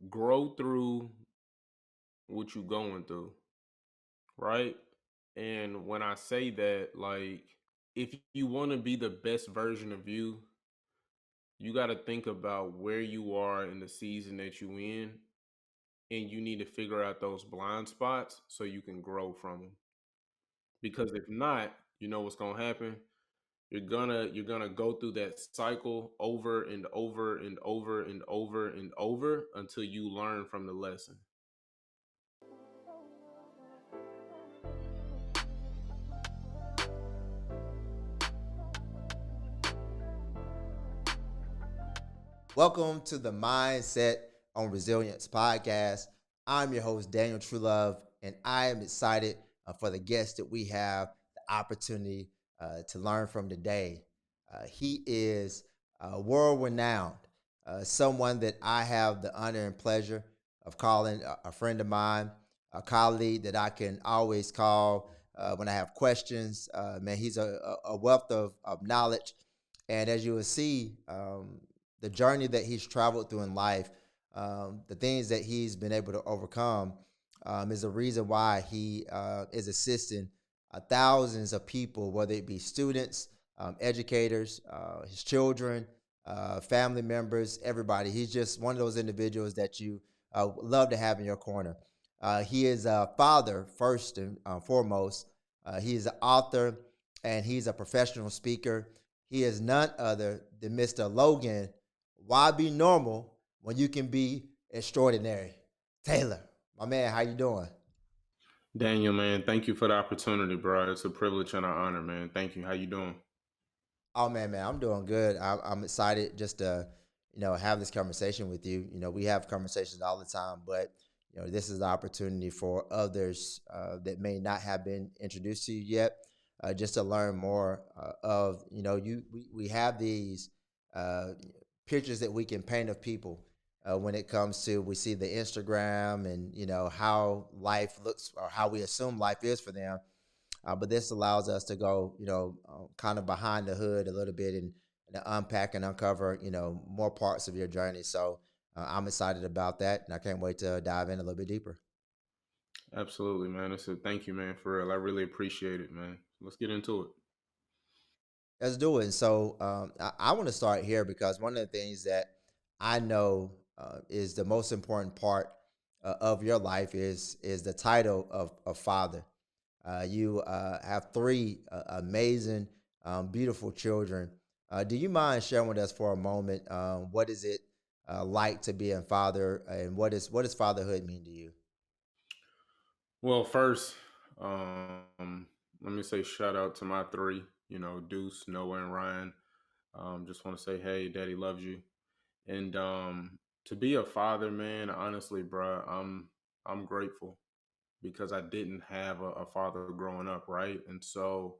grow through what you going through, right? And when I say that, like, if you want to be the best version of you, you got to think about where you are in the season that you in, and you need to figure out those blind spots so you can grow from them. Because if not, you know what's gonna happen. You're gonna go through that cycle over and over and over and over and over until you learn from the lesson. Welcome to the Mindset on Resilience podcast. I'm your host, Daniel Truelove, and I am excited for the guest that we have the opportunity to learn from today. He is world renowned, someone that I have the honor and pleasure of calling a friend of mine, a colleague that I can always call when I have questions. Man, he's a wealth of knowledge. And as you will see, the journey that he's traveled through in life, the things that he's been able to overcome, is the reason why he is assisting thousands of people, whether it be students, educators, his children, family members, everybody. He's just one of those individuals that you love to have in your corner. He is a father, first and foremost. He is an author and he's a professional speaker. He is none other than Mr. Logan. Why be normal when you can be extraordinary? Taylor, my man, how you doing? Daniel, man, thank you for the opportunity, bro. It's a privilege and an honor, man. Thank you. How you doing? Oh man, I'm doing good. I'm excited just to, have this conversation with you. We have conversations all the time, but this is the opportunity for others that may not have been introduced to you yet, just to learn more of, we have these uh, pictures that we can paint of people when it comes to we see the Instagram and how life looks or how we assume life is for them, but this allows us to go, kind of behind the hood a little bit and unpack and uncover, more parts of your journey. So I'm excited about that, and I can't wait to dive in a little bit deeper. Absolutely, man. It's a thank you, man, for real. I really appreciate it, man. Let's get into it. Let's do it. And so I want to start here because one of the things that I know is the most important part of your life is the title of father. You have three amazing, beautiful children. Do you mind sharing with us for a moment what is it like to be a father, and what does fatherhood mean to you? Well, first, let me say shout out to my three, Deuce, Noah, and Ryan. Just want to say, hey, daddy loves you. And to be a father, man, honestly, bro, I'm grateful because I didn't have a father growing up, right? And so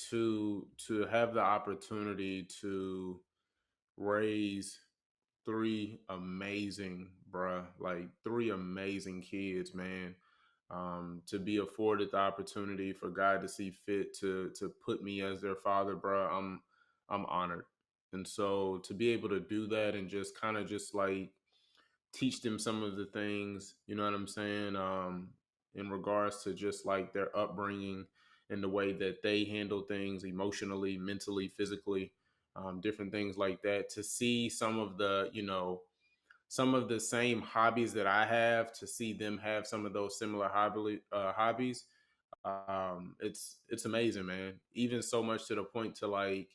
to have the opportunity to raise three amazing, bruh, like three amazing kids, man. To be afforded the opportunity for God to see fit to put me as their father, bruh, I'm honored. And so to be able to do that and just kind of just like teach them some of the things, you know what I'm saying, in regards to just like their upbringing and the way that they handle things emotionally, mentally, physically, different things like that. To see some of the, some of the same hobbies that I have, to see them have some of those similar hobbies, it's amazing, man. Even so much to the point to like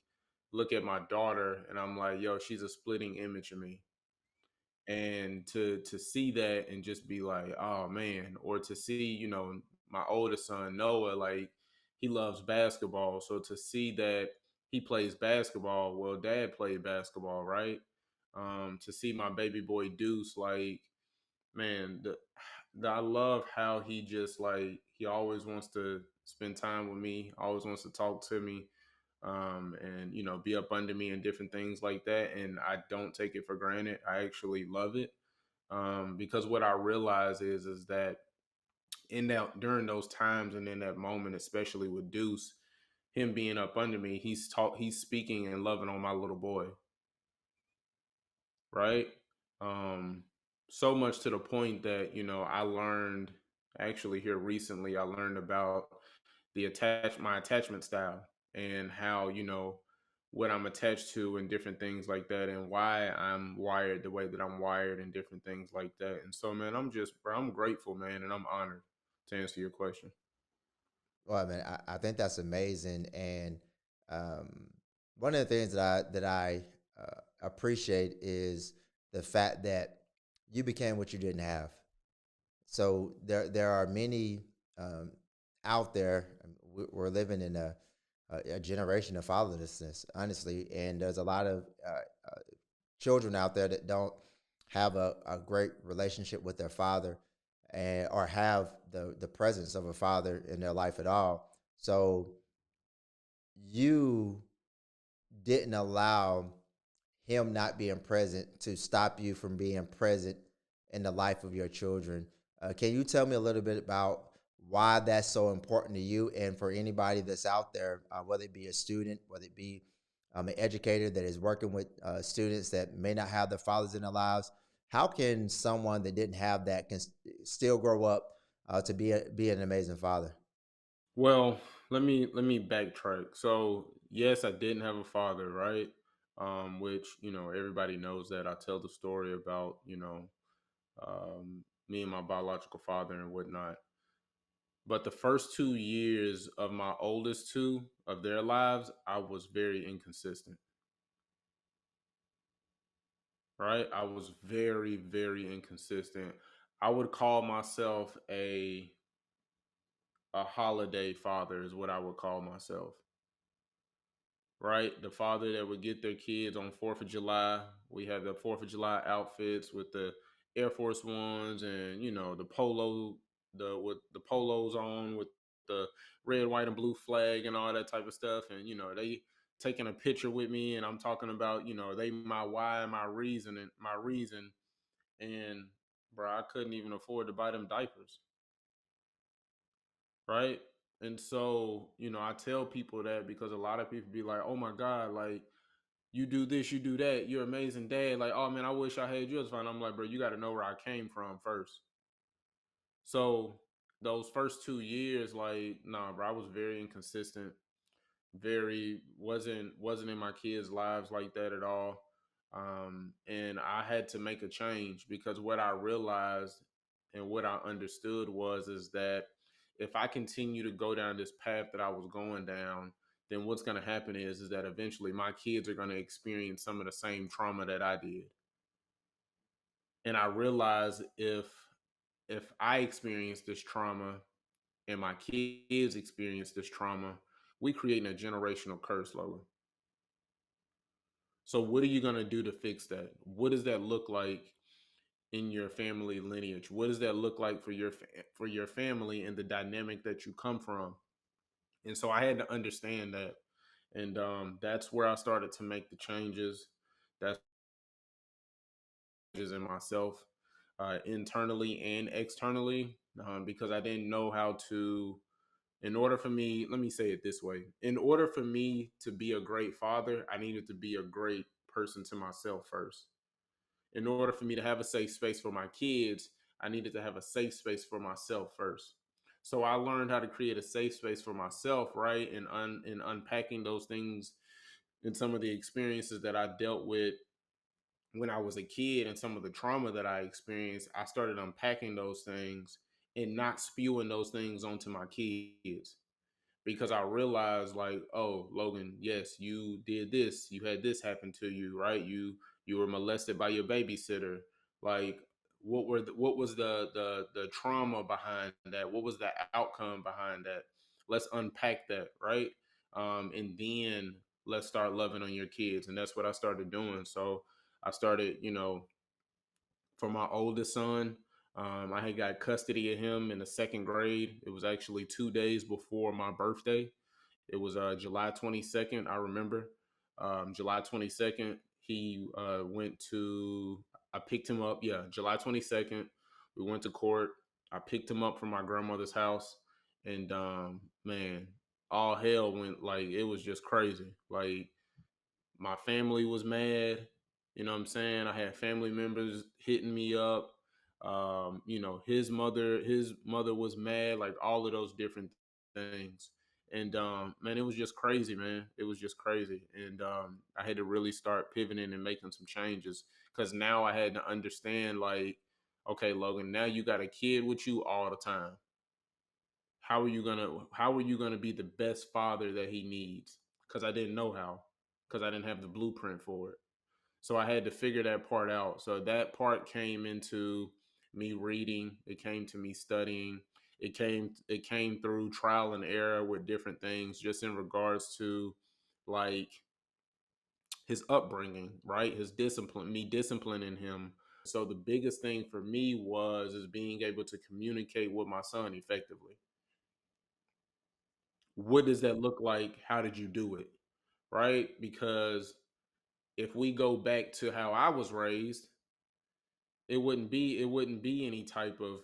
look at my daughter and I'm like, yo, she's a splitting image of me, and to see that and just be like, oh man, or to see, my oldest son Noah, like he loves basketball, so to see that he plays basketball, well, dad played basketball, right? To see my baby boy Deuce, like, man, I love how he just like he always wants to spend time with me, always wants to talk to me, and be up under me and different things like that. And I don't take it for granted. I actually love it, because what I realize is that in that during those times and in that moment, especially with Deuce, him being up under me, he's speaking and loving on my little boy, right? Um, So much to the point that, I learned actually here recently, I learned about my attachment style and how, what I'm attached to and different things like that and why I'm wired the way that I'm wired and different things like that. And so, man, bro, I'm grateful, man, and I'm honored to answer your question. Well, I mean, I think that's amazing, and um, one of the things that I appreciate is the fact that you became what you didn't have. So there are many um, out there. We're living in a generation of fatherlessness, honestly, and there's a lot of children out there that don't have a great relationship with their father, and or have the presence of a father in their life at all. So you didn't allow him not being present to stop you from being present in the life of your children. Can you tell me a little bit about why that's so important to you, and for anybody that's out there, whether it be a student, whether it be an educator that is working with students that may not have their fathers in their lives? How can someone that didn't have that still grow up to be an amazing father? Well, let me backtrack. So, yes, I didn't have a father, right? Which, everybody knows that. I tell the story about, me and my biological father and whatnot. But the first 2 years of my oldest two of their lives, I was very inconsistent, right? I was very, very inconsistent. I would call myself a holiday father is what I would call myself, right? The father that would get their kids on 4th of July. We had the 4th of July outfits with the Air Force Ones and, the polo, with the polos on with the red, white, and blue flag and all that type of stuff. And, they taking a picture with me and I'm talking about, they my why, my reason. And bro, I couldn't even afford to buy them diapers, right? And so, I tell people that because a lot of people be like, oh my God, like, you do this, you do that, you're amazing dad. Like, oh man, I wish I had you as fine. I'm like, bro, you got to know where I came from first. So those first 2 years, like, nah, bro, I was very inconsistent. Very wasn't in my kids' lives like that at all. And I had to make a change because what I realized and what I understood was is that if I continue to go down this path that I was going down, then what's going to happen is that eventually my kids are going to experience some of the same trauma that I did. And I realized if I experience this trauma and my kids experience this trauma, we creating a generational curse, Logan. So what are you going to do to fix that? What does that look like in your family lineage? What does that look like for for your family and the dynamic that you come from? And so I had to understand that, and that's where I started to make the changes. That's changes in myself, internally and externally, because I didn't know how to. In order for me, let me say it this way: in order for me to be a great father, I needed to be a great person to myself first. In order for me to have a safe space for my kids, I needed to have a safe space for myself first. So I learned how to create a safe space for myself, right? And in unpacking those things and some of the experiences that I dealt with when I was a kid and some of the trauma that I experienced, I started unpacking those things and not spewing those things onto my kids because I realized like, oh, Logan, yes, you did this, you had this happen to you, right? You were molested by your babysitter. Like, what was the trauma behind that? What was the outcome behind that? Let's unpack that, right? And then let's start loving on your kids, and that's what I started doing. So I started, for my oldest son. I had got custody of him in the second grade. It was actually 2 days before my birthday. It was July 22nd. I remember July 22nd. He went to. I picked him up. Yeah, July 22nd. We went to court. I picked him up from my grandmother's house, and man, all hell went like it was just crazy. Like my family was mad. You know what I'm saying? I had family members hitting me up. his mother was mad, like all of those different things. And man, it was just crazy, man. It was just crazy. And I had to really start pivoting and making some changes because now I had to understand, like, okay, Logan, now you got a kid with you all the time. How are you gonna be the best father that he needs? Because I didn't know how, because I didn't have the blueprint for it. So I had to figure that part out. So that part came into me reading. It came to me studying. It came through trial and error with different things, just in regards to like his upbringing, right? His discipline, me disciplining him. So the biggest thing for me was is being able to communicate with my son effectively. What does that look like? How did you do it? Right? Because if we go back to how I was raised, it wouldn't be any type of,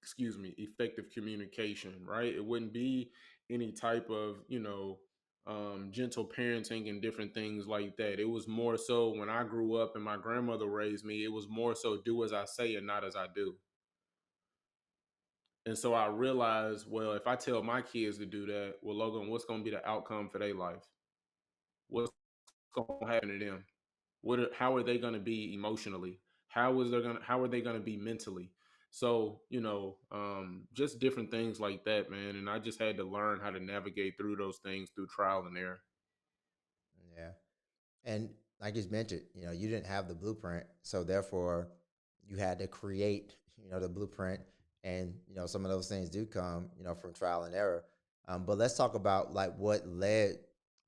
excuse me, effective communication, right? It wouldn't be any type of, gentle parenting and different things like that. It was more so when I grew up and my grandmother raised me, it was more so do as I say and not as I do. And so I realized, well, if I tell my kids to do that, well, Logan, what's going to be the outcome for their life? What's going to happen to them? How are they going to be emotionally? How are they going to be mentally? So, just different things like that, man. And I just had to learn how to navigate through those things through trial and error. Yeah. And like you mentioned, you didn't have the blueprint, so therefore you had to create, the blueprint, and some of those things do come, from trial and error. But let's talk about like what led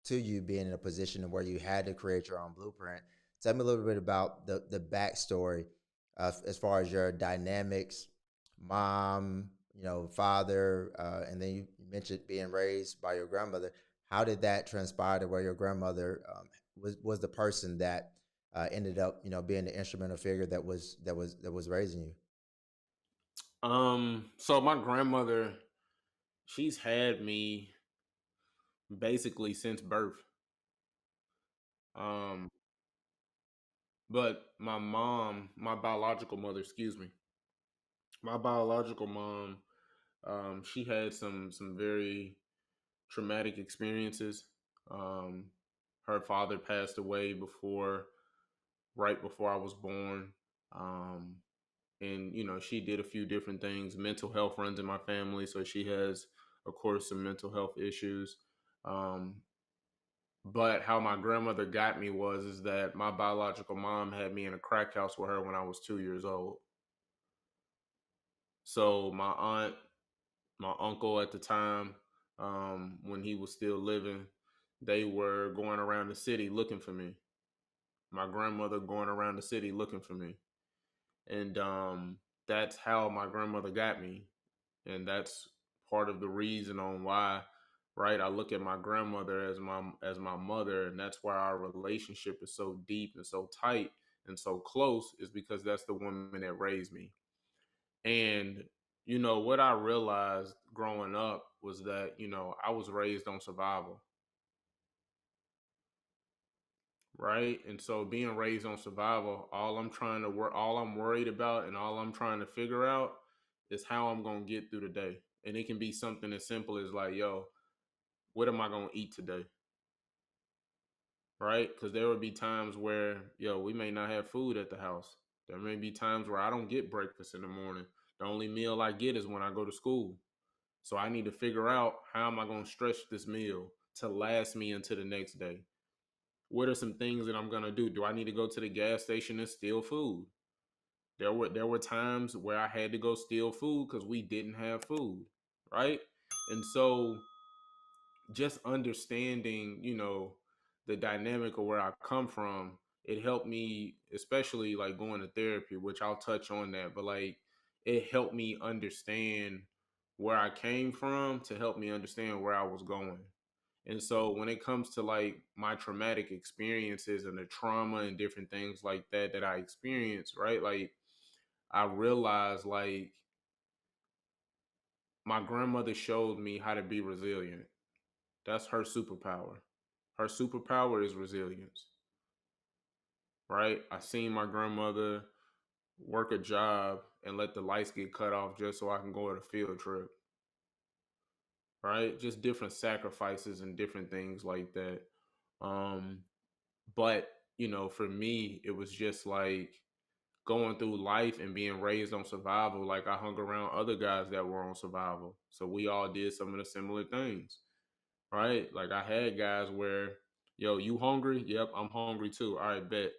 to you being in a position where you had to create your own blueprint. Tell me a little bit about the backstory, as far as your dynamics, mom, father, and then you mentioned being raised by your grandmother. How did that transpire to where your grandmother was the person that ended up, being the instrumental figure that was raising you? So my grandmother, she's had me basically since birth. Um, but my mom, my biological mother, excuse me, my biological mom, she had some very traumatic experiences. Um, Her father passed away right before I was born. Um, and she did a few different things. Mental health runs in my family, so she has, of course, some mental health issues. Um, but how my grandmother got me was is that my biological mom had me in a crack house with her when I was 2 years old. So my aunt, my uncle at the time, when he was still living, they were going around the city looking for me. My grandmother going around the city looking for me. And that's how my grandmother got me. And that's part of the reason on why, right? I look at my grandmother as my mother, and that's why our relationship is so deep and so tight and so close, is because that's the woman that raised me. And what I realized growing up was that, I was raised on survival, right? And so being raised on survival, all I'm worried about and all I'm trying to figure out is how I'm going to get through the day. And it can be something as simple as like, yo, what am I going to eat today? Right? Because there would be times where, yo, we may not have food at the house. There may be times where I don't get breakfast in the morning. The only meal I get is when I go to school. So I need to figure out how am I going to stretch this meal to last me into the next day. What are some things that I'm going to do? Do I need to go to the gas station and steal food? There were times where I had to go steal food because we didn't have food, right? And so just understanding, the dynamic of where I come from, it helped me, especially like going to therapy, which I'll touch on that, but like it helped me understand where I came from to help me understand where I was going. And so when it comes to like my traumatic experiences and the trauma and different things like that I experienced, right? Like I realized like my grandmother showed me how to be resilient. That's her superpower. Her superpower is resilience, right? I seen my grandmother. work a job and let the lights get cut off just so I can go on a field trip, right? Just different sacrifices and different things like that. Um, but for me, it was just like going through life and being raised on survival. Like I hung around other guys that were on survival, so we all did some of the similar things, right? Like I had guys where, yo, you hungry? Yep, I'm hungry too. All right, bet.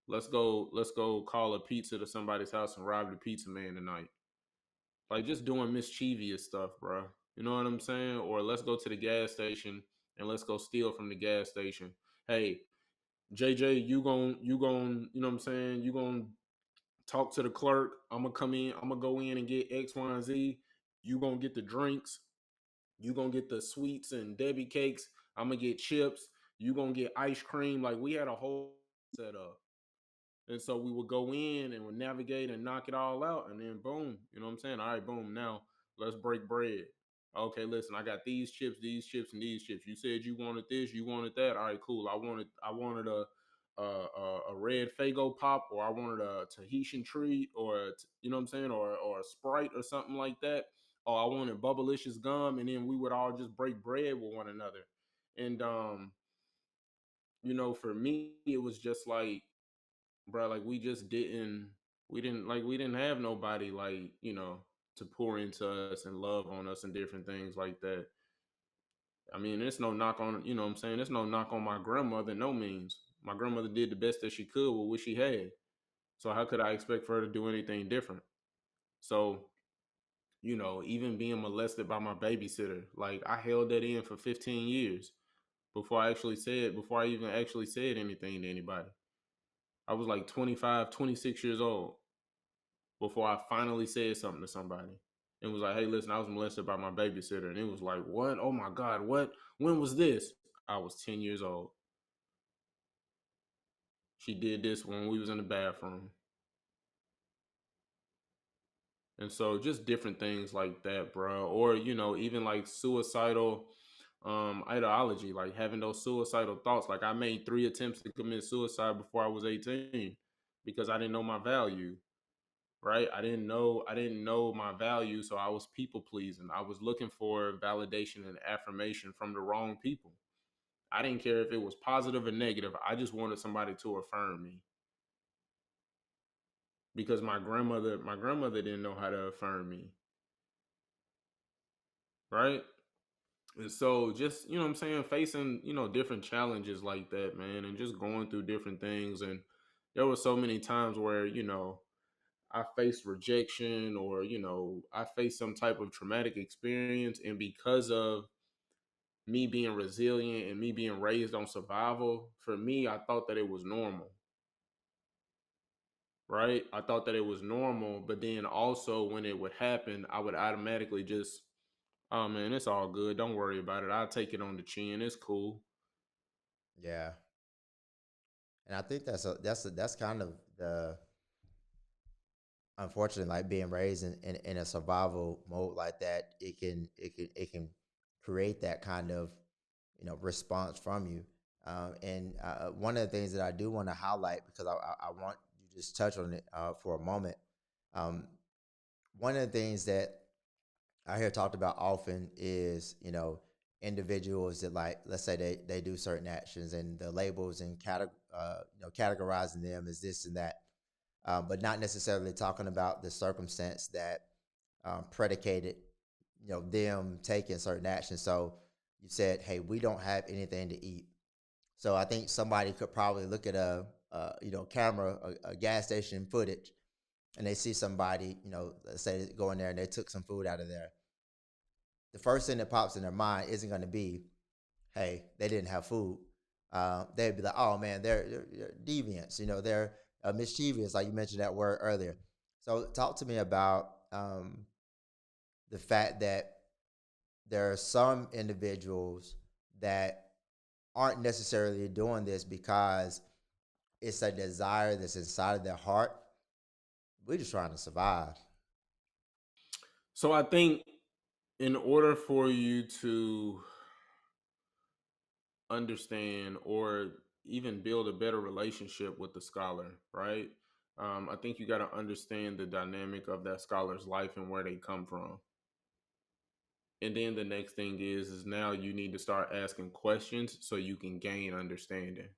Let's go call a pizza to somebody's house and rob the pizza man tonight. Like just doing mischievous stuff, bro. You know what I'm saying? Or let's go to the gas station and let's go steal from the gas station. Hey, JJ, you know what I'm saying? You gonna talk to the clerk. I'm gonna come in. I'm gonna go in and get X, Y, and Z. You gonna get the drinks. You gonna get the sweets and Debbie cakes. I'm gonna get chips. You gonna get ice cream. Like we had a whole setup. And so we would go in and would navigate and knock it all out. And then boom, you know what I'm saying? All right, boom. Now let's break bread. Okay, listen, I got these chips, and these chips. You said you wanted this, you wanted that. All right, cool. I wanted a red Fago pop, or I wanted a Tahitian treat, or you know what I'm saying, or a Sprite or something like that. Or I wanted Bubblicious gum, and then we would all just break bread with one another. And for me, it was just like, bro, like we didn't have nobody, like, to pour into us and love on us and different things like that. I mean, it's no knock on, what I'm saying, it's no knock on my grandmother, no means. My grandmother did the best that she could with what she had. So how could I expect for her to do anything different? So, even being molested by my babysitter, like I held that in for 15 years before I even actually said anything to anybody. I was like 25, 26 years old before I finally said something to somebody. It was like, hey, listen, I was molested by my babysitter. And it was like, what? Oh my God, what? When was this? I was 10 years old. She did this when we was in the bathroom. And so just different things like that, bro. Or, even like suicidal ideology, like having those suicidal thoughts. Like I made 3 attempts to commit suicide before I was 18 because I didn't know my value. Right? I didn't know my value, so I was people pleasing. I was looking for validation and affirmation from the wrong people. I didn't care if it was positive or negative. I just wanted somebody to affirm me because my grandmother didn't know how to affirm me, right? And so just, what I'm saying, facing, different challenges like that, man, and just going through different things. And there were so many times where, I faced rejection, or, I faced some type of traumatic experience. And because of me being resilient and me being raised on survival, for me, I thought that it was normal, right? I thought that it was normal. But then also when it would happen, I would automatically just, oh man, it's all good. Don't worry about it. I'll take it on the chin. It's cool. Yeah, and I think that's kind of the unfortunate, like being raised in a survival mode like that. It can create that kind of response from you. And one of the things that I do want to highlight, because I want you to just touch on it for a moment. Um, One of the things that I hear talked about often is, individuals that, like, let's say they do certain actions, and the labels and categorizing them as this and that, but not necessarily talking about the circumstance that predicated, them taking certain actions. So you said, hey, we don't have anything to eat. So I think somebody could probably look at camera, a gas station footage, and they see somebody, let's say they go in there and they took some food out of there. The first thing that pops in their mind isn't going to be, hey, they didn't have food. They'd be like, oh man, they're deviants, they're mischievous, like you mentioned that word earlier. So talk to me about the fact that there are some individuals that aren't necessarily doing this because it's a desire that's inside of their heart. We're just trying to survive. So I think in order for you to understand or even build a better relationship with the scholar, right? I think you got to understand the dynamic of that scholar's life and where they come from. And then the next thing is now you need to start asking questions so you can gain understanding.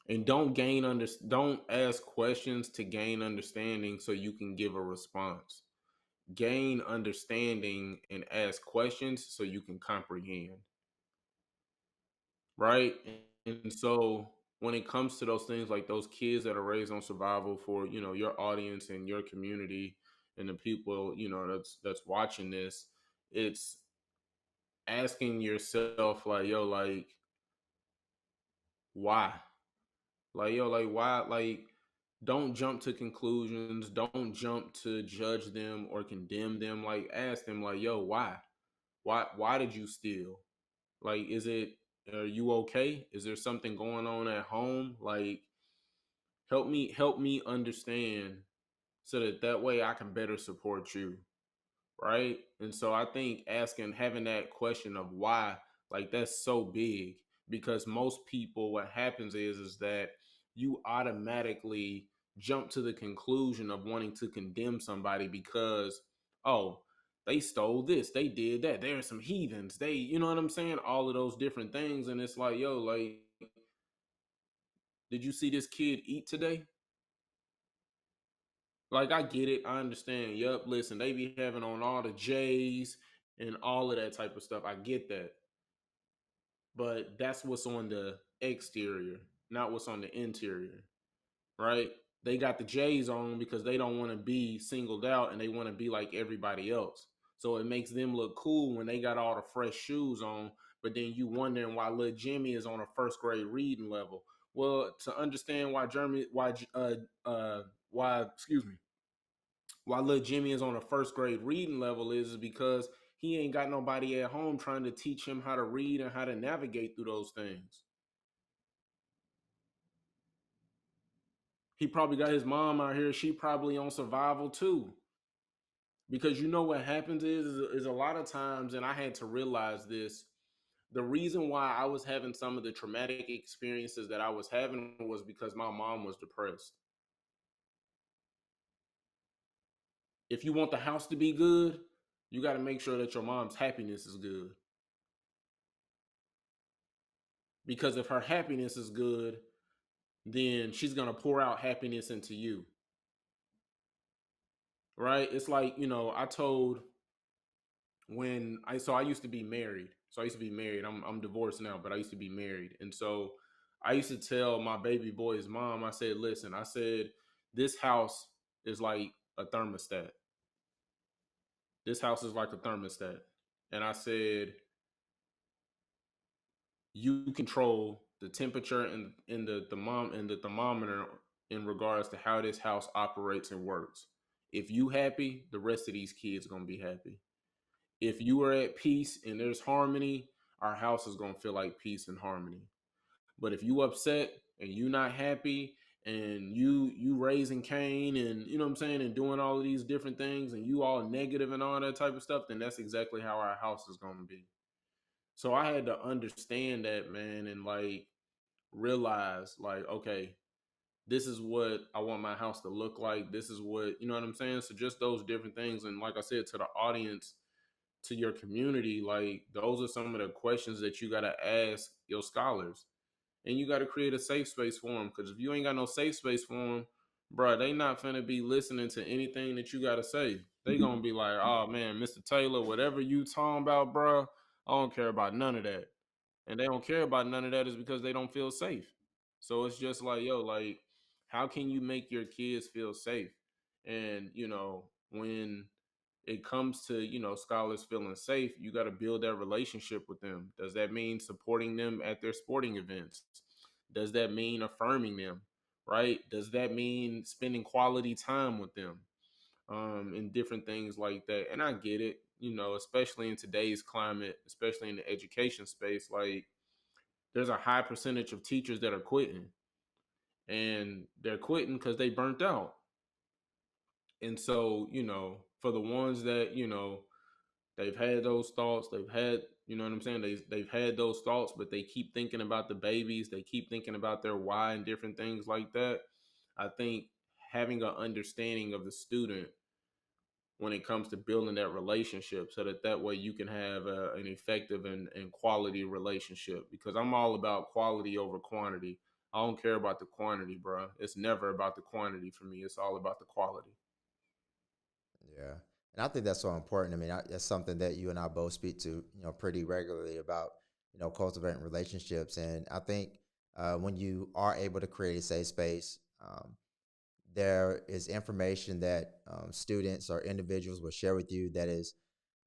And don't ask questions to gain understanding so you can give a response. Gain understanding and ask questions so you can comprehend, right? And so when it comes to those things, like those kids that are raised on survival, for your audience and your community and the people that's watching this, it's asking yourself like, yo, like, why? Like, yo, like, why? Like, don't jump to conclusions, don't jump to judge them or condemn them. Like, ask them like, yo, why did you steal? Like, are you okay? Is there something going on at home? Like, help me understand so that way I can better support you, right? And so I think having that question of why, like, that's so big, because most people, what happens is that you automatically jump to the conclusion of wanting to condemn somebody because, oh, they stole this, they did that, they're some heathens, they, you know what I'm saying, all of those different things. And it's like, yo, like, did you see this kid eat today? Like, I get it, I understand. Yup, listen, they be having on all the J's and all of that type of stuff. I get that. But that's what's on the exterior, not what's on the interior, right? They got the J's on because they don't want to be singled out and they want to be like everybody else. So it makes them look cool when they got all the fresh shoes on, but then you wondering why little Jimmy is on a first grade reading level. Well, to understand why little Jimmy is on a first grade reading level is because he ain't got nobody at home trying to teach him how to read and how to navigate through those things. He probably got his mom out here. She probably on survival too. Because you know what happens is a lot of times, and I had to realize this. The reason why I was having some of the traumatic experiences that I was having was because my mom was depressed. If you want the house to be good, you got to make sure that your mom's happiness is good. Because if her happiness is good, then she's going to pour out happiness into you, right? It's like, I told when I used to be married. So I used to be married. I'm divorced now, but I used to be married. And so I used to tell my baby boy's mom, I said, "Listen, I said this house is like a thermostat. This house is like a thermostat." And I said, "You control the temperature and the thermometer in regards to how this house operates and works. If you happy, the rest of these kids going to be happy. If you are at peace and there's harmony, our house is gonna feel like peace and harmony. But if you upset and you not happy and you raising Cain and you know what I'm saying and doing all of these different things and you all negative and all that type of stuff, then that's exactly how our house is gonna be." So I had to understand that, man, and like realize like, okay, this is what I want my house to look like. This is what, you know what I'm saying? So just those different things. And like I said, to the audience, to your community, like those are some of the questions that you got to ask your scholars, and you got to create a safe space for them, because if you ain't got no safe space for them, bro, they not finna be listening to anything that you got to say. They gonna be like, "Oh man, Mr. Taylor, whatever you talking about, bro, I don't care about none of that." And they don't care about none of that is because they don't feel safe. So it's just like, yo, like, how can you make your kids feel safe? And when it comes to scholars feeling safe, you got to build that relationship with them. Does that mean supporting them at their sporting events? Does that mean affirming them? Right? Does that mean spending quality time with them? And different things like that. And I get it, especially in today's climate, especially in the education space, like there's a high percentage of teachers that are quitting, and they're quitting because they burnt out. And so, for the ones that, they've had those thoughts, they've had, you know what I'm saying? They've had those thoughts, but they keep thinking about the babies, they keep thinking about their why and different things like that. I think having an understanding of the student when it comes to building that relationship, so that way you can have an effective and quality relationship, because I'm all about quality over quantity. I don't care about the quantity, bro. It's never about the quantity for me. It's all about the quality. Yeah. And I think that's so important. I mean, that's something that you and I both speak to, pretty regularly about, cultivating relationships. And I think when you are able to create a safe space, there is information that students or individuals will share with you that is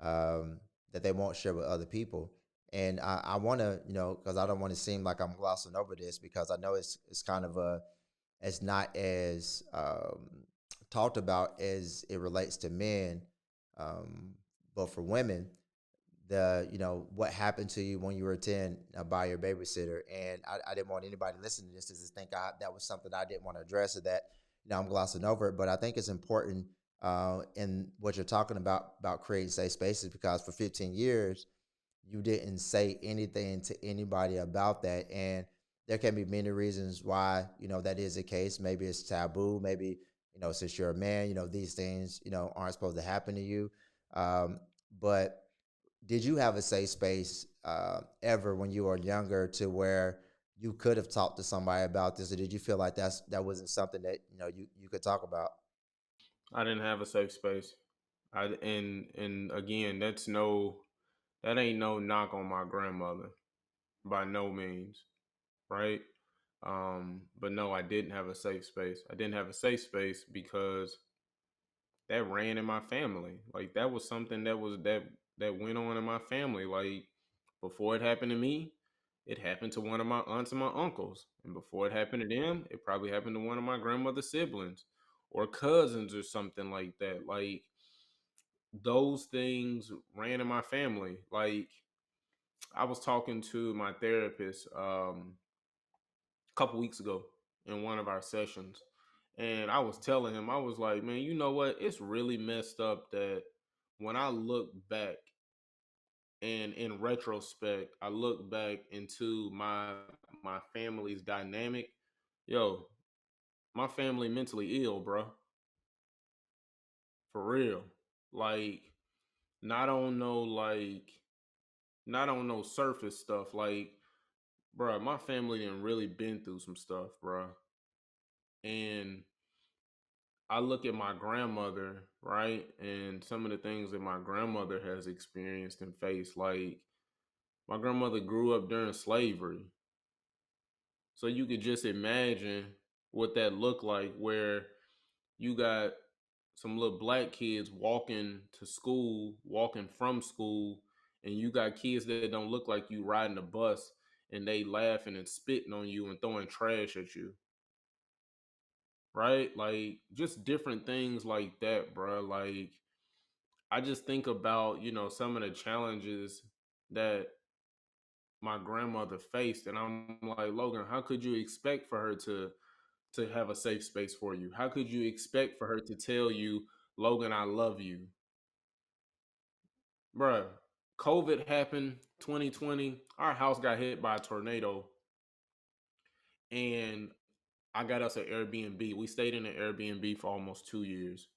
um, that they won't share with other people. And I want to, because I don't want to seem like I'm glossing over this, because I know it's kind of it's not as talked about as it relates to men, um, but for women, what happened to you when you were 10 by your babysitter. And I didn't want anybody listening to this to just think that was something I didn't want to address, or that I'm glossing over it. But I think it's important in what you're talking about creating safe spaces, because for 15 years you didn't say anything to anybody about that. And there can be many reasons why that is the case. Maybe it's taboo. Maybe since you're a man, these things aren't supposed to happen to you. But did you have a safe space ever when you were younger, to where you could have talked to somebody about this, or did you feel like that wasn't something that you could talk about? I didn't have a safe space. And again, that ain't no knock on my grandmother, by no means, right? But no, I didn't have a safe space. I didn't have a safe space because that ran in my family. Like, that was something that went on in my family. Like, before it happened to me, it happened to one of my aunts and my uncles. And before it happened to them, it probably happened to one of my grandmother's siblings or cousins or something like that. Like, those things ran in my family. Like, I was talking to my therapist a couple weeks ago in one of our sessions, and I was telling him, I was like, man, you know what? It's really messed up that when I look back and in retrospect, I look back into my family's dynamic. Yo, my family mentally ill, bro. For real. Like, not on no like not on no surface stuff. Like, bro, my family didn't really been through some stuff, bro. And I look at my grandmother, right? And some of the things that my grandmother has experienced and faced. Like, my grandmother grew up during slavery. So you could just imagine what that looked like, where you got some little black kids walking to school, walking from school, and you got kids that don't look like you riding a bus, and they laughing and spitting on you and throwing trash at you, right? Like, just different things like that, bro. Like, I just think about, some of the challenges that my grandmother faced, and I'm like, Logan, how could you expect for her to have a safe space for you? How could you expect for her to tell you, Logan, I love you? Bruh, COVID happened 2020. Our house got hit by a tornado, and I got us an Airbnb. We stayed in an Airbnb for almost 2 years.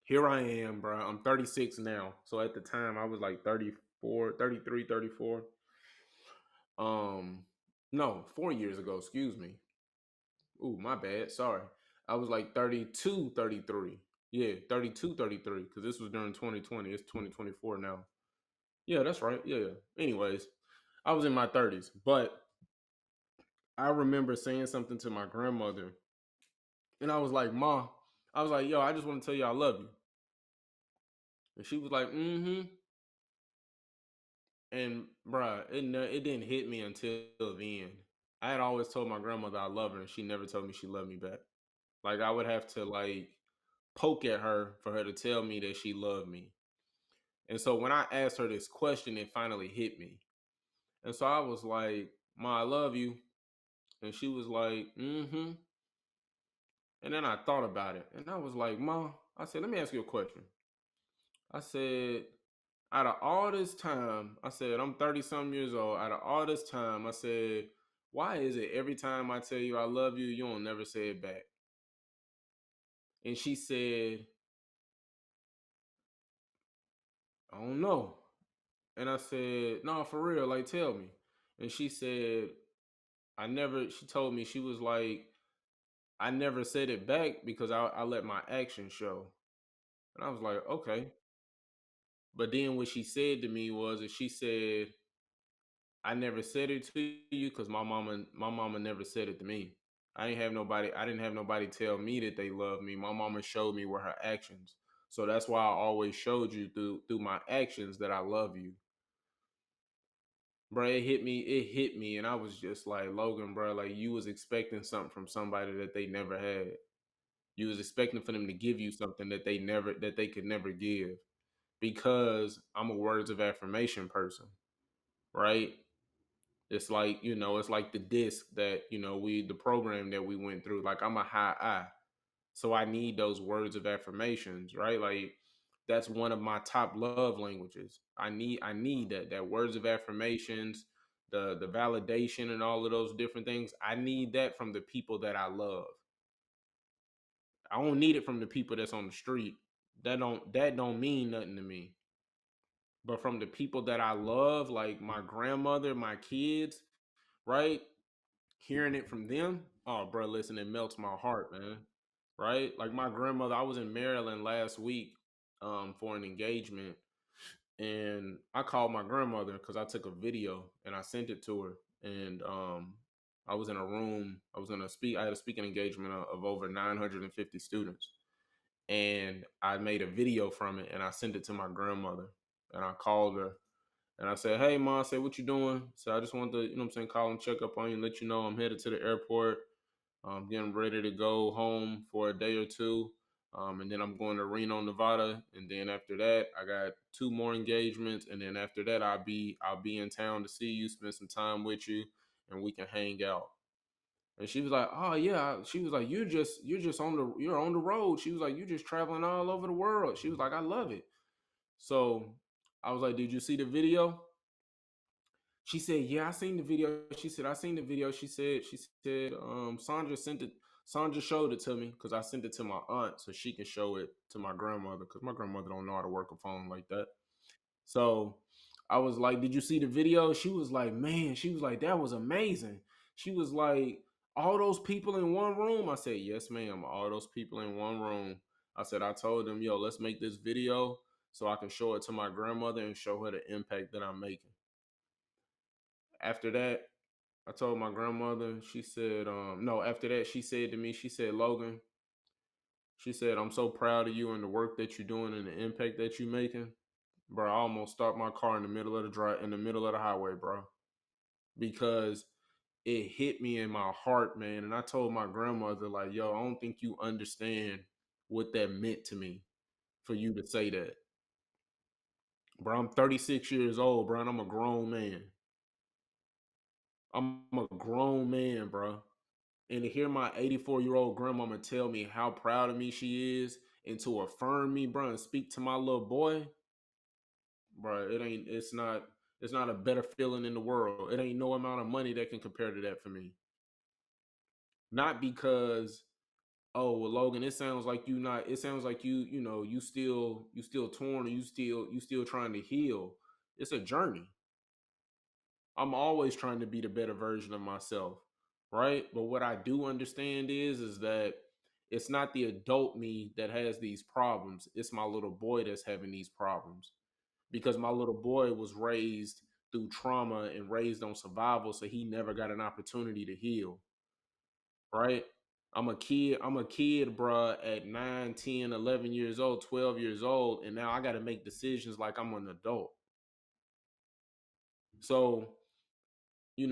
Here I am, bro. I'm 36 now. So at the time, I was like 34, 33, 34. Um, no, 4 years ago, excuse me. Ooh, my bad. Sorry. I was like 32, 33. Yeah, 32, 33. Because this was during 2020. It's 2024 now. Yeah, that's right. Yeah. Anyways, I was in my 30s. But I remember saying something to my grandmother. And I was like, Ma, I was like, yo, I just want to tell you I love you. And she was like, mm-hmm. And bruh, it didn't hit me until the end. I had always told my grandmother I love her, and she never told me she loved me back. Like, I would have to like poke at her for her to tell me that she loved me. And so when I asked her this question, it finally hit me. And so I was like, Ma, I love you. And she was like, mm-hmm. And then I thought about it. And I was like, Ma, I said, let me ask you a question. I said, out of all this time, I said, I'm 30 something years old. Out of all this time, I said, why is it every time I tell you I love you, you don't never say it back? And she said, I don't know. And I said, no, for real, like tell me. And she said, she told me, she was like, I never said it back because I let my actions show. And I was like, okay. But then what she said to me was that she said, I never said it to you because my mama never said it to me. I didn't have nobody tell me that they love me. My mama showed me with her actions. So that's why I always showed you through my actions that I love you. Bro, it hit me, and I was just like, Logan, bro, like you was expecting something from somebody that they never had. You was expecting for them to give you something that they could never give. Because I'm a words of affirmation person, right? It's like, it's like the disc that, the program that we went through. Like I'm a high I. So I need those words of affirmations, right? Like that's one of my top love languages. I need that words of affirmations, the validation and all of those different things. I need that from the people that I love. I don't need it from the people that's on the street. That don't mean nothing to me. But from the people that I love, like my grandmother, my kids, right? Hearing it from them, oh, bro, listen, it melts my heart, man. Right? Like my grandmother, I was in Maryland last week for an engagement, and I called my grandmother because I took a video and I sent it to her. And I was in a room. I had a speaking engagement of over 950 students, and I made a video from it and I sent it to my grandmother. And I called her and I said, "Hey, mom," I said, "What you doing?" So I just wanted to, what I'm saying, call and check up on you and let you know I'm headed to the airport. I'm getting ready to go home for a day or two. And then I'm going to Reno, Nevada. And then after that, I got two more engagements. And then after that, I'll be in town to see you, spend some time with you, and we can hang out. And she was like, "Oh yeah." She was like, you're on the road." She was like, "You just traveling all over the world." She was like, "I love it." So I was like, "Did you see the video?" She said, "Yeah, I seen the video." She said, "I seen the video." She said, Sandra showed it to me because I sent it to my aunt so she can show it to my grandmother because my grandmother don't know how to work a phone like that. So I was like, "Did you see the video?" She was like, "Man," she was like, "That was amazing." She was like, "All those people in one room?" I said, "Yes, ma'am. All those people in one room." I said, "I told them, yo, let's make this video so I can show it to my grandmother and show her the impact that I'm making." After that, I told my grandmother, she said, no, after that, she said to me, she said, "Logan," she said, "I'm so proud of you and the work that you're doing and the impact that you're making." Bro, I almost stopped my car in the middle of the drive, in the middle of the highway, bro, because it hit me in my heart, man. And I told my grandmother, like, yo, I don't think you understand what that meant to me for you to say that. Bro, I'm 36 years old, bro, and I'm a grown man. I'm a grown man, bro. And to hear my 84-year-old grandmama tell me how proud of me she is and to affirm me, bro, and speak to my little boy, bro, it's not a better feeling in the world. It ain't no amount of money that can compare to that for me. Not because, oh, well, Logan, it sounds like you still torn, or you still trying to heal. It's a journey. I'm always trying to be the better version of myself, right? But what I do understand is that it's not the adult me that has these problems. It's my little boy that's having these problems because my little boy was raised through trauma and raised on survival, so he never got an opportunity to heal, right? I'm a kid, bruh, at 9, 10, 11 years old, 12 years old, and now I got to make decisions like I'm an adult. So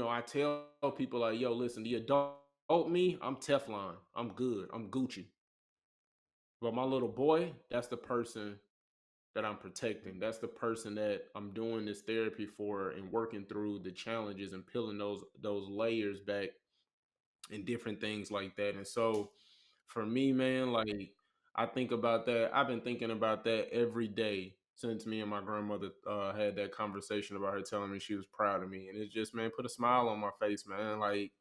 I tell people like, yo, listen, the adult me, I'm Teflon. I'm good. I'm Gucci. But my little boy, that's the person that I'm protecting. That's the person that I'm doing this therapy for and working through the challenges and peeling those layers back and different things like that. And so for me, man, like I think about that. I've been thinking about that every day since me and my grandmother had that conversation about her telling me she was proud of me. And it's just, man, put a smile on my face, man. Like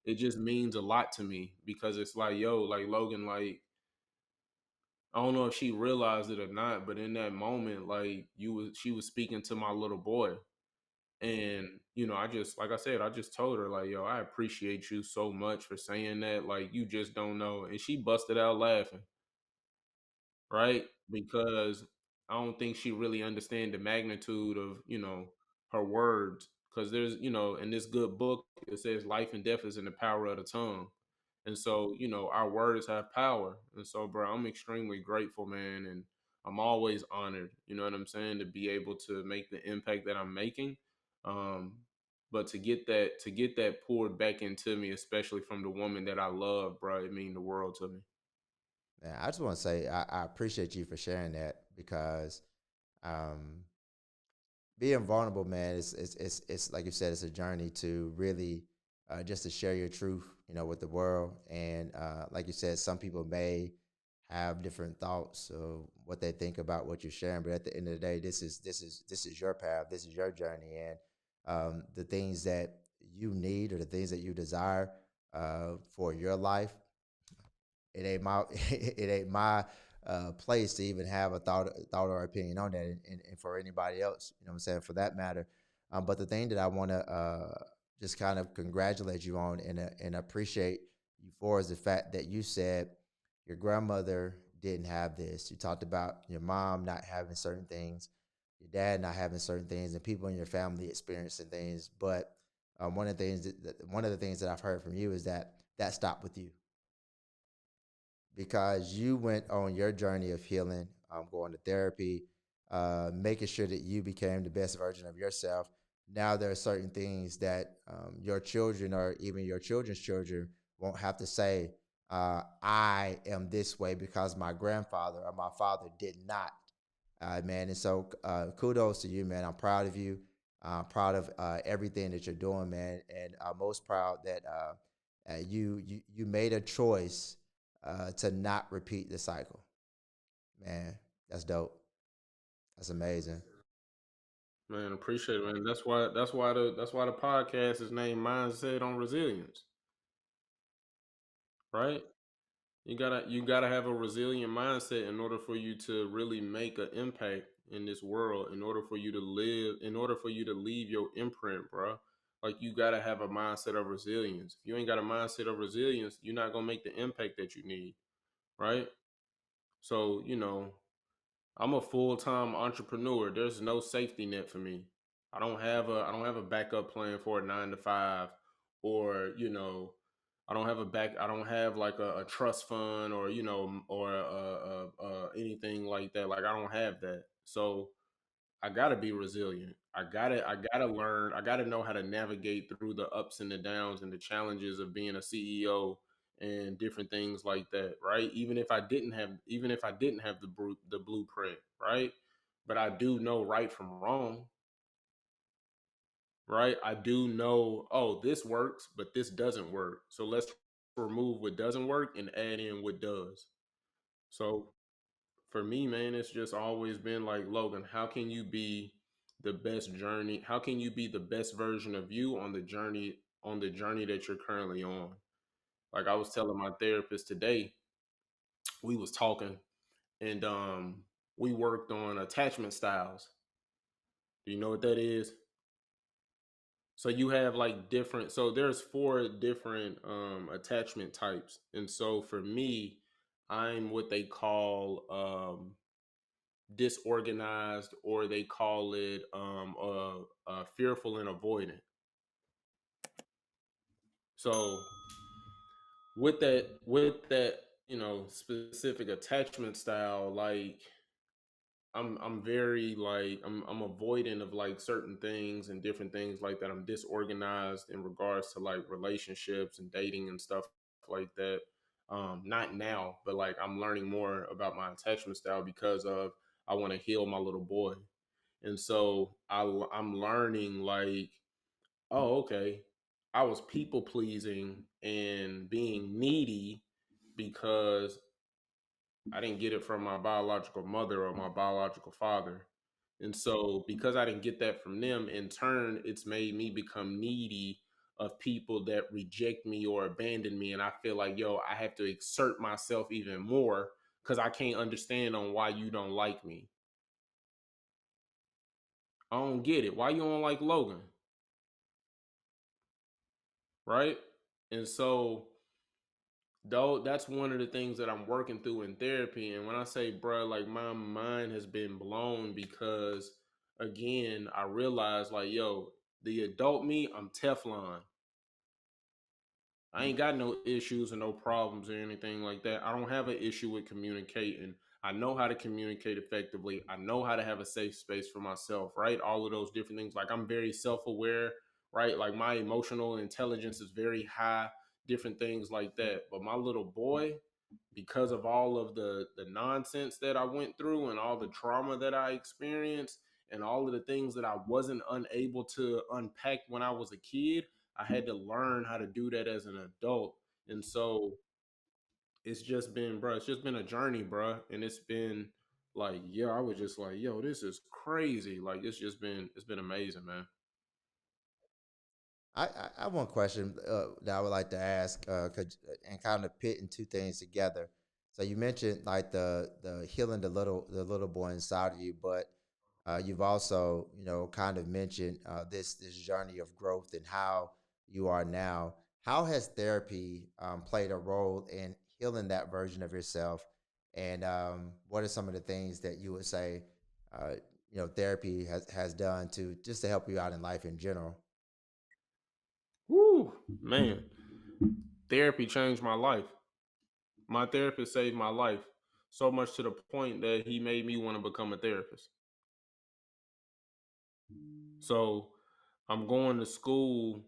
it just means a lot to me because it's like, yo, like Logan, like I don't know if she realized it or not, but in that moment, like she was speaking to my little boy. And, I just, like I said, I just told her, like, yo, I appreciate you so much for saying that. Like, you just don't know. And she busted out laughing, right? Because I don't think she really understand the magnitude of, her words. Because there's, in this good book, it says life and death is in the power of the tongue. And so, our words have power. And so, bro, I'm extremely grateful, man. And I'm always honored, you know what I'm saying, to be able to make the impact that I'm making. Um, but to get that poured back into me, especially from the woman that I love, bro, it mean the world to me. Yeah, I just want to say I appreciate you for sharing that because um, being vulnerable, man, it's like you said, it's a journey to really just to share your truth, with the world. And like you said, some people may have different thoughts of what they think about what you're sharing, but at the end of the day, this is your path, this is your journey, and the things that you need or the things that you desire for your life, it ain't my it ain't my place to even have a thought or opinion on that, and for anybody else, what I'm saying, for that matter. But the thing that I want to just kind of congratulate you on and appreciate you for is the fact that you said your grandmother didn't have this. You talked about your mom not having certain things, your dad not having certain things, and people in your family experiencing things. But one of the things that I've heard from you is that stopped with you because you went on your journey of healing, going to therapy, making sure that you became the best version of yourself. Now there are certain things that your children or even your children's children won't have to say, I am this way because my grandfather or my father did not. Man. And so kudos to you, man. I'm proud of you. Proud of everything that you're doing, man. And I'm most proud that you made a choice to not repeat the cycle. Man, that's dope. That's amazing. Man, appreciate it, man. That's why the podcast is named Mindset on Resilience, right? You gotta have a resilient mindset in order for you to really make an impact in this world, in order for you to live, in order for you to leave your imprint, bro. Like you gotta have a mindset of resilience. If you ain't got a mindset of resilience, you're not gonna make the impact that you need, right? So, I'm a full-time entrepreneur. There's no safety net for me. I don't have a backup plan for a 9 to 5, or I don't have like a trust fund, or or anything like that. Like I don't have that. So I gotta be resilient. I gotta learn. I gotta know how to navigate through the ups and the downs and the challenges of being a CEO and different things like that, right? Even if I didn't have the blueprint, right? But I do know right from wrong, right? I do know, oh, this works, but this doesn't work. So let's remove what doesn't work and add in what does. So for me, man, it's just always been like, Logan, how can you be the best journey? How can you be the best version of you on the journey that you're currently on? Like I was telling my therapist today, we was talking, and we worked on attachment styles. Do you know what that is? So you have like different, so there's 4 different attachment types. And so for me, I'm what they call disorganized, or they call it fearful and avoidant. So with that specific attachment style, like I'm very like I'm avoidant of like certain things and different things like that. I'm disorganized in regards to like relationships and dating and stuff like that. Not now, but like I'm learning more about my attachment style because of I want to heal my little boy. And so I'm learning like, oh, okay, I was people pleasing and being needy because I didn't get it from my biological mother or my biological father. And so, because I didn't get that from them, in turn, it's made me become needy of people that reject me or abandon me. And I feel like, yo, I have to exert myself even more because I can't understand on why you don't like me. I don't get it. Why you don't like Logan? Right? And so though that's one of the things that I'm working through in therapy. And when I say, bro, like my mind has been blown because again, I realized like, yo, the adult me, I'm Teflon. I ain't got no issues or no problems or anything like that. I don't have an issue with communicating. I know how to communicate effectively. I know how to have a safe space for myself, right? All of those different things. Like I'm very self-aware, right? Like my emotional intelligence is very high, different things like that. But my little boy, because of all of the nonsense that I went through and all the trauma that I experienced and all of the things that I wasn't unable to unpack when I was a kid, I had to learn how to do that as an adult. And so it's just been, bro, it's just been a journey, bro. And it's been like, yeah, I was just like, yo, this is crazy. Like it's been amazing, man. I have one question that I would like to ask, and kind of pitting two things together. So you mentioned like the healing the little boy inside of you, but you've also kind of mentioned this journey of growth and how you are now. How has therapy played a role in healing that version of yourself? And what are some of the things that you would say uh, therapy has done to just to help you out in life in general? Woo, man. Therapy changed my life. My therapist saved my life so much to the point that he made me want to become a therapist. So I'm going to school,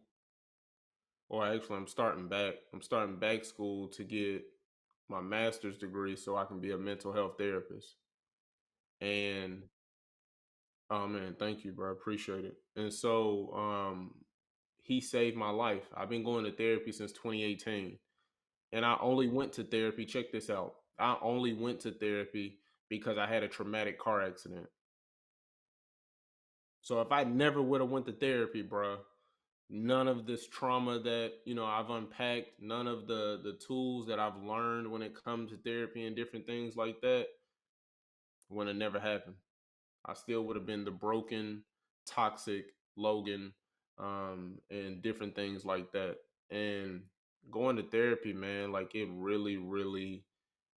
or actually, I'm starting back. I'm starting back school to get my master's degree so I can be a mental health therapist. And oh man, thank you, bro. I appreciate it. And so he saved my life. I've been going to therapy since 2018. And I only went to therapy, check this out. I only went to therapy because I had a traumatic car accident. So if I never would have went to therapy, bro, none of this trauma that I've unpacked, none of the tools that I've learned when it comes to therapy and different things like that would have never happened. I still would have been the broken, toxic Logan, and different things like that. And going to therapy, man, like it really, really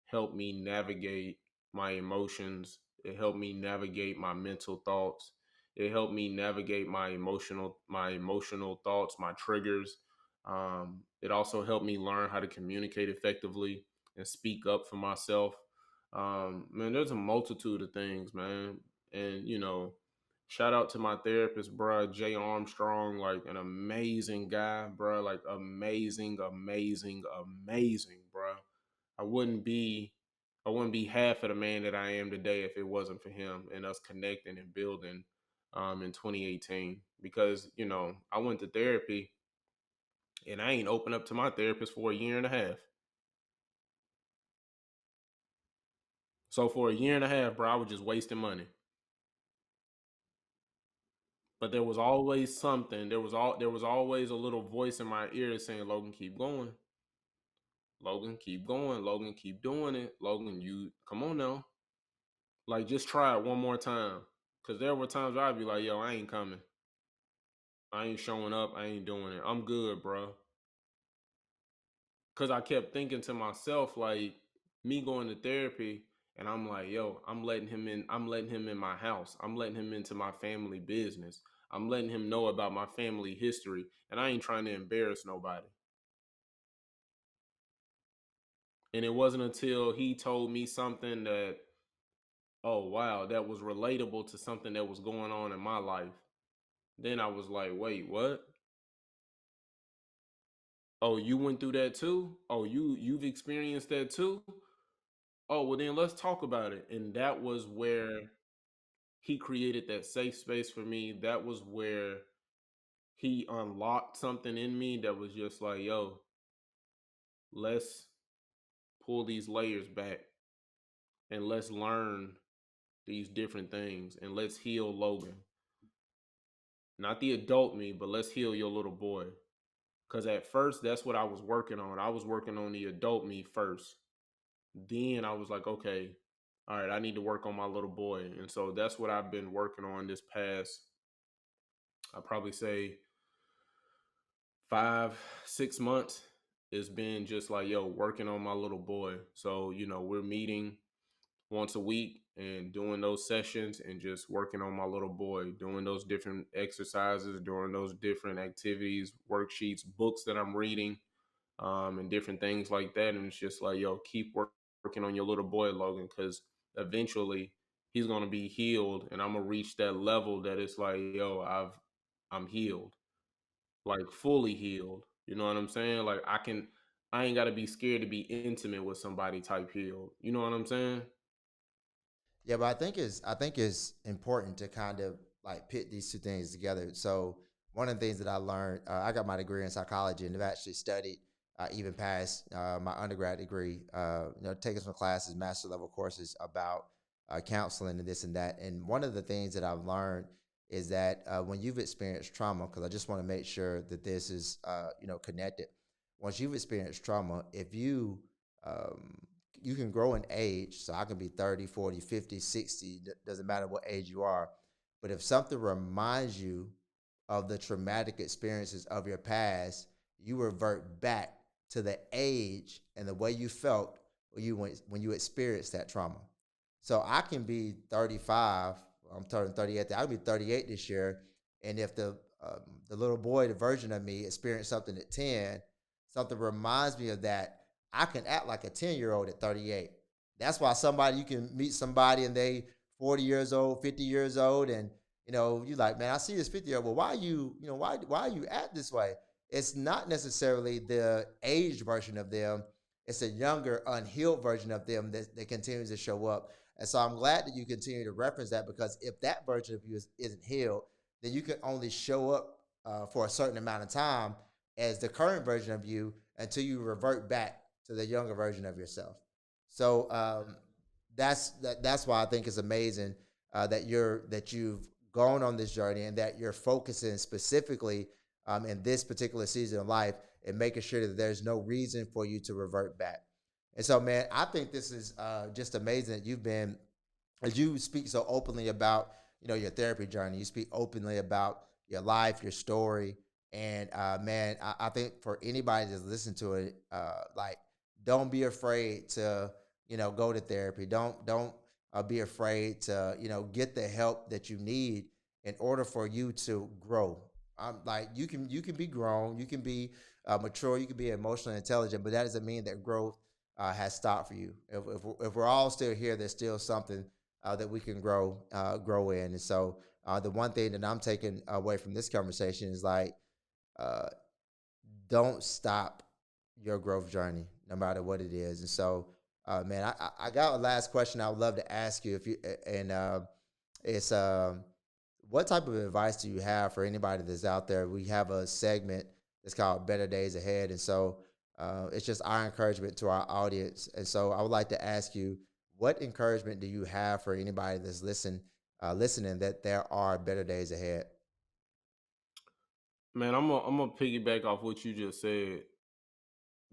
helped me navigate my emotions. It helped me navigate my mental thoughts. It helped me navigate my emotional thoughts, my triggers. It also helped me learn how to communicate effectively and speak up for myself. Man, there's a multitude of things, man. And shout out to my therapist, bruh, Jay Armstrong, like an amazing guy, bruh, like amazing, amazing, amazing, bruh. I wouldn't be I wouldn't be half of the man that I am today if it wasn't for him and us connecting and building in 2018. Because, I went to therapy and I ain't opened up to my therapist for a year and a half. So for a year and a half, bro, I was just wasting money. But there was always something. There was always a little voice in my ear saying, Logan, keep going. Logan, keep going. Logan, keep doing it. Logan, you come on now. Like just try it one more time. Cause there were times where I'd be like, yo, I ain't coming. I ain't showing up. I ain't doing it. I'm good, bro. Cause I kept thinking to myself, like, me going to therapy, and I'm like, yo, I'm letting him in. I'm letting him in my house. I'm letting him into my family business. I'm letting him know about my family history, and I ain't trying to embarrass nobody. And it wasn't until he told me something that, oh wow, that was relatable to something that was going on in my life. Then I was like, wait, what? Oh, you went through that too? Oh, you've experienced that too? Oh, well then let's talk about it. And that was where he created that safe space for me. That was where he unlocked something in me that was just like, yo, let's pull these layers back and let's learn these different things and let's heal Logan. Not the adult me, but let's heal your little boy. Cause at first that's what I was working on. I was working on the adult me first. then I was like, okay, all right, I need to work on my little boy. And so that's what I've been working on this past, I probably say 5, 6 months. It's been just like, yo, working on my little boy. So, we're meeting once a week and doing those sessions and just working on my little boy, doing those different exercises, doing those different activities, worksheets, books that I'm reading, and different things like that. And it's just like, yo, keep working on your little boy, Logan, because eventually he's gonna be healed, and I'm gonna reach that level that it's like, yo, I'm healed, like fully healed. You know what I'm saying? Like I ain't gotta be scared to be intimate with somebody type healed. You know what I'm saying? Yeah, but I think it's important to kind of like pit these two things together. So one of the things that I learned, I got my degree in psychology and have actually studied even past my undergrad degree. Taking some classes, master level courses about counseling and this and that. And one of the things that I've learned is that when you've experienced trauma, because I just want to make sure that this is connected. Once you've experienced trauma, if um, you can grow in age. So I can be 30, 40, 50, 60, doesn't matter what age you are. But if something reminds you of the traumatic experiences of your past, you revert back to the age and the way you felt when you experienced that trauma. So I can be 35. I'm turning 38. I'll be 38 this year. And if the little boy, the version of me, experienced something at 10, something reminds me of that, I can act like a 10-year-old at 38. That's why somebody you can meet somebody and they 40 years old, 50 years old, and you like, man, I see this 50-year-old. Well, why why you act this way? It's not necessarily the aged version of them. It's a younger, unhealed version of them that continues to show up. And so I'm glad that you continue to reference that, because if that version of you isn't healed, then you can only show up for a certain amount of time as the current version of you until you revert back to the younger version of yourself. So that's why I think it's amazing that you've gone on this journey and that you're focusing specifically in this particular season of life and making sure that there's no reason for you to revert back. And so, man, I think this is just amazing that you've been, as you speak so openly about your therapy journey. You speak openly about your life, your story, and man, I think for anybody that's listening to it, like, don't be afraid to go to therapy. Don't be afraid to get the help that you need in order for you to grow. Like, you can be grown, you can be mature, you can be emotionally intelligent, but that doesn't mean that growth has stopped for you. If we're all still here, there's still something that we can grow in. And so the one thing that I'm taking away from this conversation is like, uh, don't stop your growth journey, no matter what it is. And so, man, I got a last question I would love to ask you, if you and it's what type of advice do you have for anybody that's out there? We have a segment that's called Better Days Ahead. And so it's just our encouragement to our audience. And so I would like to ask you, what encouragement do you have for anybody that's listening, that there are better days ahead? Man, I'm gonna piggyback off what you just said.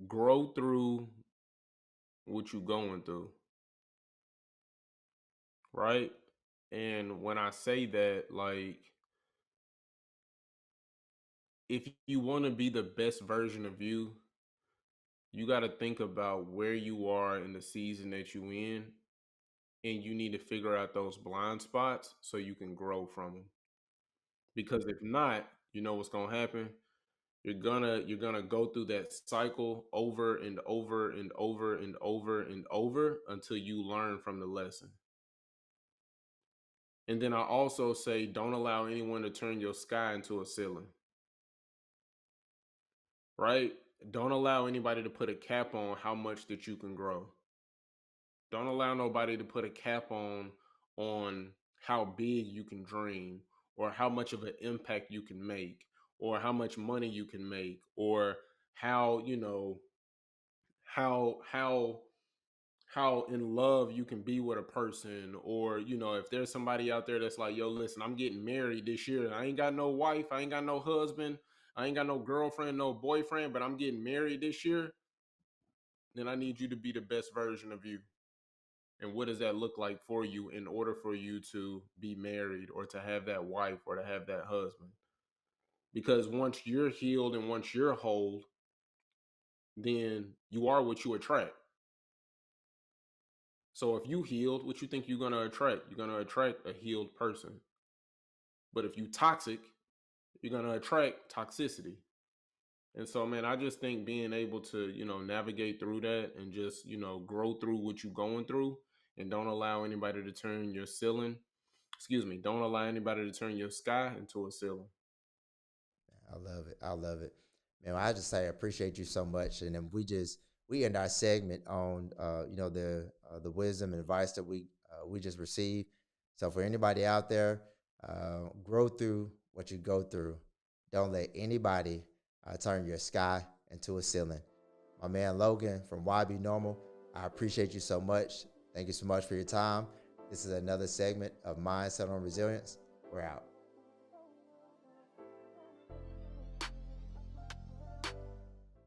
Grow through what you going through, right? And when I say that, like, if you want to be the best version of you, you got to think about where you are in the season that you in, and you need to figure out those blind spots so you can grow from them. Because if not, you know what's gonna happen. You're gonna go through that cycle over and over and over and over and over until you learn from the lesson. And then I also say, don't allow anyone to turn your sky into a ceiling, right? Don't allow anybody to put a cap on how much that you can grow. Don't allow nobody to put a cap on how big you can dream, or how much of an impact you can make, or how much money you can make, or how, how how in love you can be with a person. Or if there's somebody out there that's like, yo, listen, I'm getting married this year, I ain't got no wife, I ain't got no husband, I ain't got no girlfriend, no boyfriend, but I'm getting married this year. then I need you to be the best version of you. And what does that look like for you in order for you to be married or to have that wife or to have that husband? Because once you're healed and once you're whole, then you are what you attract. So if you healed, what you think you're gonna attract? You're gonna attract a healed person. But if you toxic, you're gonna attract toxicity. And so, man, I just think being able to, navigate through that and just, grow through what you're going through and don't allow anybody to turn your ceiling, excuse me, don't allow anybody to turn your sky into a ceiling. I love it. I love it. Man, I just say I appreciate you so much. And then we end our segment on the wisdom and advice that we just received. So for anybody out there, grow through what you go through. Don't let anybody turn your sky into a ceiling. My man Logan from YB Normal, I appreciate you so much. Thank you so much for your time. This is another segment of Mindset on Resilience. We're out.